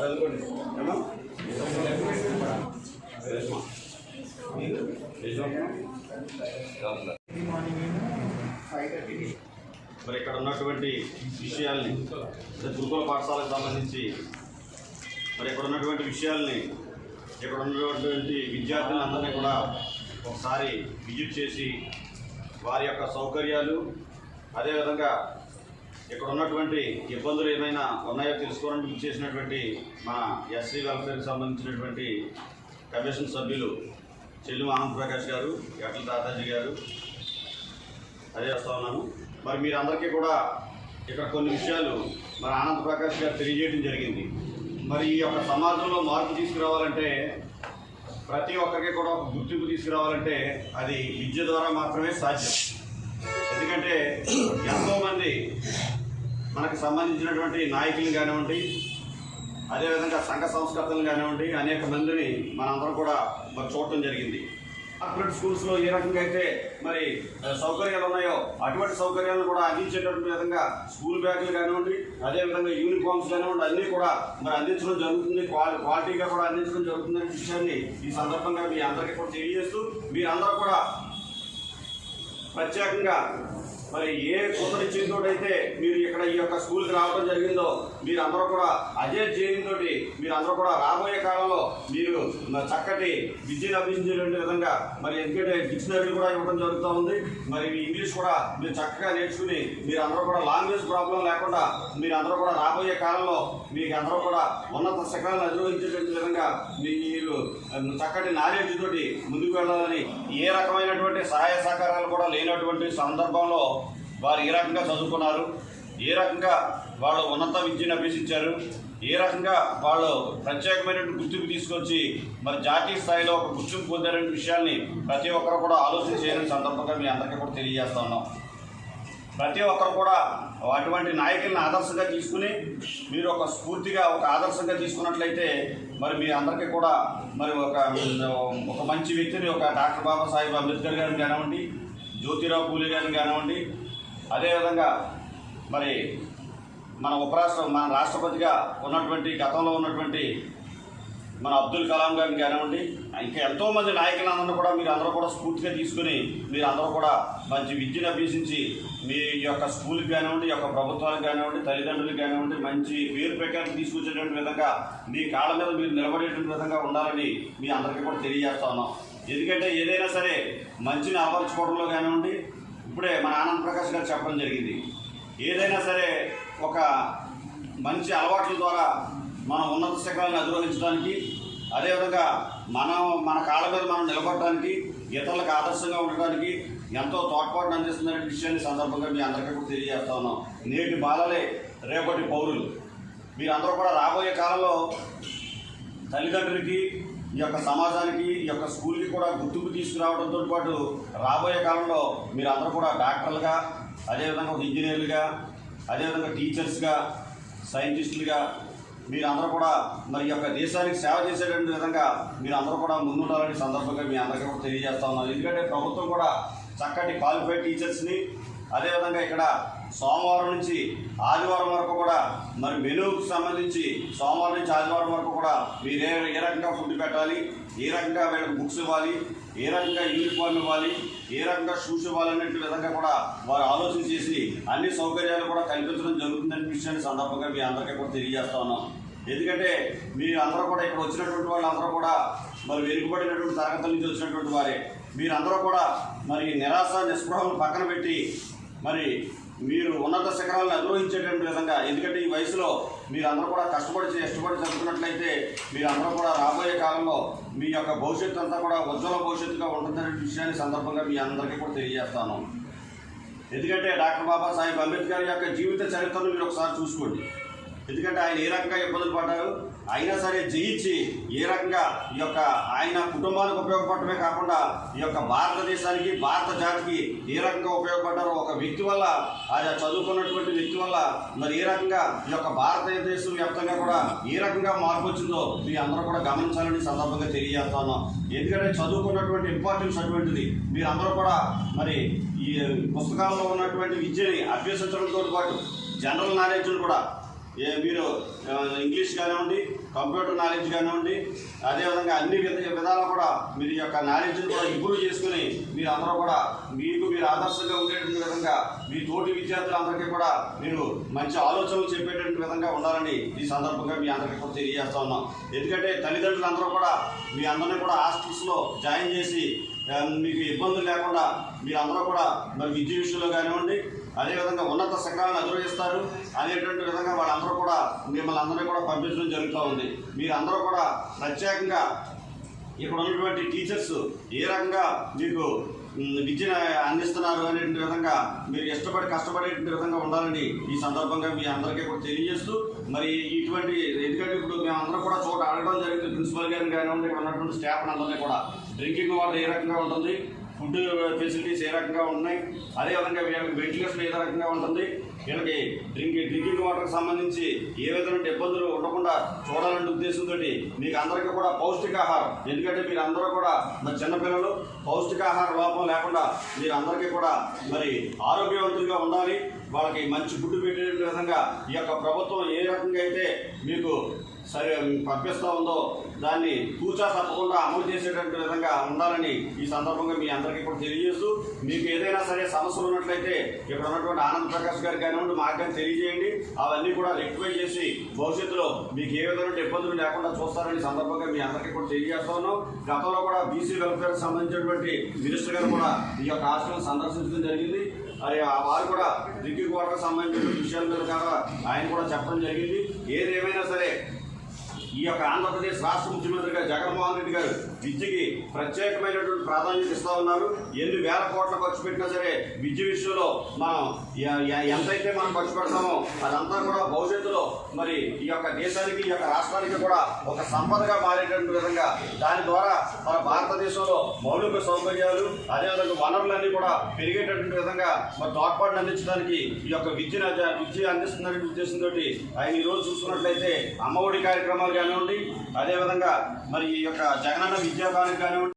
చదువుకోండి ఏమా మరి ఇక్కడ ఉన్నటువంటి విషయాల్ని గురుకుల పాఠశాలకు సంబంధించి మరి ఇక్కడ ఉన్నటువంటి విషయాల్ని ఇక్కడ ఉన్నటువంటి విద్యార్థులందరినీ కూడా ఒకసారి విజిట్ చేసి వారి యొక్క సౌకర్యాలు అదేవిధంగా ఇక్కడ ఉన్నటువంటి ఇబ్బందులు ఏమైనా ఉన్నాయో తెలుసుకోవడానికి చేసినటువంటి మా ఎస్సీ వెల్ఫేర్కి సంబంధించినటువంటి కమిషన్ సభ్యులు చెల్లి ఆనంద్ ప్రకాష్ గారు, ఎట్ల తాతాజీ గారు అదే చేస్తా ఉన్నాను. మరి మీరందరికీ కూడా ఇక్కడ కొన్ని విషయాలు మరి ఆనంద్ ప్రకాష్ గారు తెలియజేయడం జరిగింది. మరి ఈ యొక్క సమాజంలో మార్పు తీసుకురావాలంటే ప్రతి ఒక్కరికి కూడా ఒక గుర్తింపు తీసుకురావాలంటే అది విద్య ద్వారా మాత్రమే సాధ్యం. ఎందుకంటే ఎంతోమంది మనకు సంబంధించినటువంటి నాయకులు కానివ్వండి, అదేవిధంగా సంఘ సంస్కర్తలు కానివ్వండి, అనేక మందిని మనందరం కూడా మరి చూడటం జరిగింది. కార్పొరేట్ స్కూల్స్లో ఏ రకంగా అయితే మరి సౌకర్యాలు ఉన్నాయో అటువంటి సౌకర్యాలను కూడా అందించేటటువంటి విధంగా స్కూల్ బ్యాగులు కానివ్వండి, అదేవిధంగా యూనిఫామ్స్ కానివ్వండి అన్నీ కూడా మరి అందించడం జరుగుతుంది. క్వాలిటీగా కూడా అందించడం జరుగుతుందనే విషయాన్ని ఈ సందర్భంగా మీ అందరికీ కూడా తెలియజేస్తూ మీరందరూ కూడా ప్రత్యేకంగా మరి ఏ కుదరిచ్చింతో అయితే మీరు ఇక్కడ ఈ యొక్క స్కూల్కి రావడం జరిగిందో మీరందరూ కూడా అదే ధ్యేయంతో మీరందరూ కూడా రాబోయే కాలంలో మీరు చక్కటి విద్యను అభ్యసించే విధంగా మరి ఎందుకంటే డిక్షనరీలు కూడా ఇవ్వడం జరుగుతూ ఉంది. మరి ఇంగ్లీష్ కూడా మీరు చక్కగా నేర్చుకుని మీరందరూ కూడా లాంగ్వేజ్ ప్రాబ్లం లేకుండా మీరందరూ కూడా రాబోయే కాలంలో మీకు అందరూ కూడా ఉన్నత శిఖరాలను అధిరోహించేటువంటి విధంగా మీరు చక్కటి నాలెడ్జ్ తోటి ముందుకు వెళ్ళాలని, ఏ రకమైనటువంటి సహాయ సహకారాలు కూడా లేనటువంటి సందర్భంలో వారు ఏ రకంగా చదువుకున్నారు, ఏ రకంగా వాళ్ళు ఉన్నత విద్యను అభ్యసించారు, ఏ రకంగా వాళ్ళు ప్రత్యేకమైనటువంటి గుర్తింపు తీసుకొచ్చి మరి జాతీయ స్థాయిలో ఒక గుర్తింపు పొందారనే విషయాన్ని ప్రతి ఒక్కరు కూడా ఆలోచన చేయని సందర్భంగా మీ అందరికీ కూడా తెలియజేస్తా ఉన్నాం. ప్రతి ఒక్కరు కూడా అటువంటి నాయకులను ఆదర్శంగా తీసుకుని మీరు ఒక స్ఫూర్తిగా ఒక ఆదర్శంగా తీసుకున్నట్లయితే మరి మీ అందరికీ కూడా మరి ఒక మంచి వ్యక్తిని ఒక డాక్టర్ బాబాసాహెబ్ అంబేద్కర్ గారిని కానివ్వండి, జ్యోతిరావు పూలే గారిని కానివ్వండి, అదేవిధంగా మరి మన రాష్ట్రపతిగా ఉన్నటువంటి గతంలో ఉన్నటువంటి మన అబ్దుల్ కలాం గారిని కానివ్వండి, ఇంకా ఎంతోమంది నాయకులందరూ కూడా మీరు అందరూ కూడా స్ఫూర్తిగా తీసుకుని మీరు అందరూ కూడా మంచి విద్యను అభ్యసించి మీ యొక్క స్కూల్కి కానివ్వండి, యొక్క ప్రభుత్వాలకు కానివ్వండి, తల్లిదండ్రులకు కానివ్వండి మంచి పేరు ప్రఖ్యాతి తీసుకొచ్చేటువంటి విధంగా మీ కాళ్ళ మీద మీరు నిలబడేటువంటి విధంగా ఉండాలని మీ అందరికీ కూడా తెలియజేస్తా ఉన్నాం. ఎందుకంటే ఏదైనా సరే మంచిని అమర్చుకోవడంలో కానివ్వండి, ఇప్పుడే మన ఆనంద్ ప్రకాష్ గారు చెప్పడం జరిగింది, ఏదైనా సరే ఒక మంచి అలవాట్ల ద్వారా మనం ఉన్నత శిఖరాలను అధిరోహించడానికి, అదేవిధంగా మన కాళ్ళ మీద మనం నిలబడడానికి, ఇతరులకు ఆదర్శంగా ఉండడానికి ఎంతో తోడ్పాటును అందిస్తున్న విషయాన్ని సందర్భంగా మీ అందరికీ కూడా తెలియజేస్తా ఉన్నాం. నేటి బాలలే రేపటి పౌరులు. మీరందరూ కూడా రాబోయే కాలంలో తల్లిదండ్రులకి, ఈ యొక్క సమాజానికి, ఈ యొక్క స్కూల్కి కూడా గుర్తింపు తీసుకురావడంతో పాటు రాబోయే కాలంలో మీరందరూ కూడా డాక్టర్లుగా, అదేవిధంగా ఒక ఇంజనీర్లుగా, అదేవిధంగా టీచర్స్గా, సైంటిస్టులుగా మీరందరూ కూడా మరి యొక్క దేశానికి సేవ చేసేటువంటి విధంగా మీరందరూ కూడా ముందుండాలని సందర్భంగా మీ అందరికీ కూడా తెలియజేస్తా ఉన్నాను. ఎందుకంటే ప్రభుత్వం కూడా చక్కటి క్వాలిఫైడ్ టీచర్స్ని, అదేవిధంగా ఇక్కడ సోమవారం నుంచి ఆదివారం వరకు కూడా మరి మెనూకి సంబంధించి సోమవారం నుంచి ఆదివారం వరకు కూడా మీరు ఏ రకంగా ఫుడ్ పెట్టాలి, ఏ రకంగా వీళ్ళకి బుక్స్ ఇవ్వాలి, ఏ రకంగా యూనిఫామ్ ఇవ్వాలి, ఏ రకంగా షూస్ ఇవ్వాలనే విధంగా కూడా వారు ఆలోచన చేసి అన్ని సౌకర్యాలు కూడా కల్పించడం జరుగుతుందనే విషయాన్ని సందర్భంగా మీ అందరికీ కూడా తెలియజేస్తా ఉన్నాం. ఎందుకంటే మీరు అందరూ కూడా ఇక్కడ వచ్చినటువంటి వాళ్ళందరూ కూడా మరి వెనుకబడినటువంటి తరగతుల నుంచి వచ్చినటువంటి వారే. మీరందరూ కూడా మరి నిరాశ నిస్పృహలను పక్కన పెట్టి మరి మీరు ఉన్నత శిఖరాలను అధిరోహించేటువంటి విధంగా, ఎందుకంటే ఈ వయసులో మీరందరూ కూడా కష్టపడి చదువుకున్నట్లయితే మీరందరూ కూడా రాబోయే కాలంలో మీ యొక్క భవిష్యత్తు అంతా కూడా ఉజ్వల భవిష్యత్తుగా ఉంటుందనే విషయాన్ని సందర్భంగా మీ అందరికీ కూడా తెలియజేస్తాను. ఎందుకంటే డాక్టర్ బాబాసాహెబ్ అంబేద్కర్ యొక్క జీవిత చరిత్రను మీరు ఒకసారి చూసుకోండి. ఎందుకంటే ఆయన ఏ రకంగా ఇబ్బందులు పడ్డారు, అయినా సరే జయించి ఏ రకంగా ఈ యొక్క ఆయన కుటుంబానికి ఉపయోగపడటమే కాకుండా ఈ యొక్క భారతదేశానికి, భారత జాతికి ఏ రకంగా ఉపయోగపడ్డారో ఒక వ్యక్తి వల్ల, అది చదువుకున్నటువంటి వ్యక్తి వల్ల మరి ఏ రకంగా ఈ యొక్క భారతదేశం వ్యాప్తంగా కూడా ఏ రకంగా మార్పు వచ్చిందో మీ అందరూ కూడా గమనించాలని సందర్భంగా తెలియజేస్తాను. ఎందుకంటే చదువుకున్నటువంటి ఇంపార్టెన్స్ అటువంటిది. మీరందరూ కూడా మరి ఈ పుస్తకాల్లో ఉన్నటువంటి విద్యని అభ్యసించడంతో పాటు జనరల్ నాలెడ్జ్ను కూడా మీరు ఇంగ్లీష్ కానివ్వండి, కంప్యూటర్ నాలెడ్జ్ కానివ్వండి, అదేవిధంగా అన్ని విధాలు కూడా మీరు యొక్క నాలెడ్జ్ని కూడా ఇంప్రూవ్ చేసుకుని మీరు అందరూ కూడా మీరు ఆదర్శంగా ఉండేటువంటి విధంగా మీ తోటి విద్యార్థులందరికీ కూడా మీరు మంచి ఆలోచనలు చెప్పేటువంటి విధంగా ఉండాలని ఈ సందర్భంగా మీ అందరికీ కూడా తెలియజేస్తా ఉన్నాం. ఎందుకంటే తల్లిదండ్రులందరూ కూడా మీ అందరినీ కూడా హాస్టల్స్లో జాయిన్ చేసి మీకు ఇబ్బందులు లేకుండా మీరందరూ కూడా మరి విద్య విషయంలో కానివ్వండి, అదేవిధంగా ఉన్నత శిఖరాలను అధిరోహిస్తారు అనేటువంటి విధంగా వాళ్ళందరూ కూడా మిమ్మల్ని అందరినీ కూడా పంపించడం జరుగుతూ ఉంది. మీరందరూ కూడా ప్రత్యేకంగా ఇక్కడ ఉన్నటువంటి టీచర్స్ ఏ రకంగా మీకు విద్యను అందిస్తున్నారు అనేటువంటి విధంగా మీరు కష్టపడేటువంటి విధంగా ఉండాలని ఈ సందర్భంగా మీ అందరికీ కూడా తెలియజేస్తూ, మరి ఇటువంటి ఎందుకంటే ఇప్పుడు మేమందరం కూడా చోట అడగడం జరిగింది ప్రిన్సిపల్ గారిని కానివ్వండి, ఇక్కడ ఉన్నటువంటి స్టాఫ్ అందరినీ కూడా డ్రింకింగ్ వాటర్ ఏ రకంగా ఉంటుంది, ఫుడ్ ఫెసిలిటీస్ ఏ రకంగా ఉన్నాయి, అదేవిధంగా వెంటిలేషన్ ఏ రకంగా ఉంటుంది, వీళ్ళకి డ్రింకింగ్ వాటర్కి సంబంధించి ఏ విధమైన ఇబ్బందులు ఉండకుండా చూడాలనే ఉద్దేశంతో మీకు అందరికీ కూడా పౌష్టికాహారం, ఎందుకంటే మీరు అందరూ కూడా మరి చిన్నపిల్లలు పౌష్టికాహార లోపం లేకుండా మీరు అందరికీ కూడా మరి ఆరోగ్యవంతులుగా ఉండాలి, వాళ్ళకి మంచి ఫుడ్ పెట్టే విధంగా ఈ యొక్క ప్రభుత్వం ఏ రకంగా అయితే మీకు పంపిస్తూ ఉందో దాన్ని తూచా తప్పకుండా అమలు చేసేటువంటి విధంగా ఉండాలని ఈ సందర్భంగా మీ అందరికీ కూడా తెలియజేస్తూ, మీకు ఏదైనా సరే సమస్యలు ఉన్నట్లయితే ఇక్కడ ఉన్నటువంటి ఆనంద్ ప్రకాష్ గారికి కానివ్వండి మాకు కానీ తెలియజేయండి. అవన్నీ కూడా రెక్టిఫై చేసి భవిష్యత్తులో మీకు ఏ విధమైన ఇబ్బందులు లేకుండా చూస్తారని సందర్భంగా మీ అందరికీ కూడా తెలియజేస్తా ఉన్నాం. గతంలో కూడా బీసీ వెల్ఫేర్కి సంబంధించినటువంటి మినిస్టర్ గారు కూడా ఈ యొక్క హాస్టల్ సందర్శించడం జరిగింది. అది వారు కూడా డ్రింకింగ్ వాటర్కి సంబంధించిన విషయాల మీద కూడా ఆయన కూడా చెప్పడం జరిగింది. ఏదేమైనా సరే ఈ యొక్క ఆంధ్రప్రదేశ్ రాష్ట్ర ముఖ్యమంత్రిగా జగన్మోహన్ రెడ్డి గారు విద్యకి ప్రత్యేకమైనటువంటి ప్రాధాన్యత ఇస్తూ ఉన్నారు. ఎన్ని వేల కోట్ల ఖర్చు పెట్టినా సరే విద్య విషయంలో మనం ఎంతైతే మనం ఖర్చు పెడతామో అదంతా కూడా భవిష్యత్తులో మరి ఈ యొక్క దేశానికి ఈ యొక్క రాష్ట్రానికి కూడా ఒక సంపదగా మారేటువంటి విధంగా దాని ద్వారా మన భారతదేశంలో మౌలిక సౌకర్యాలు అదేవిధంగా వనరులన్నీ కూడా పెరిగేటటువంటి విధంగా మరి తోడ్పాటును అందించడానికి ఈ యొక్క విద్య అందిస్తున్న ఉద్దేశంతో ఆయన ఈరోజు చూసుకున్నట్లయితే అమ్మఒడి కార్యక్రమాలు కానివ్వండి, అదేవిధంగా మరి ఈ యొక్క జగనన్న విద్యాకానికి కానివ్వండి,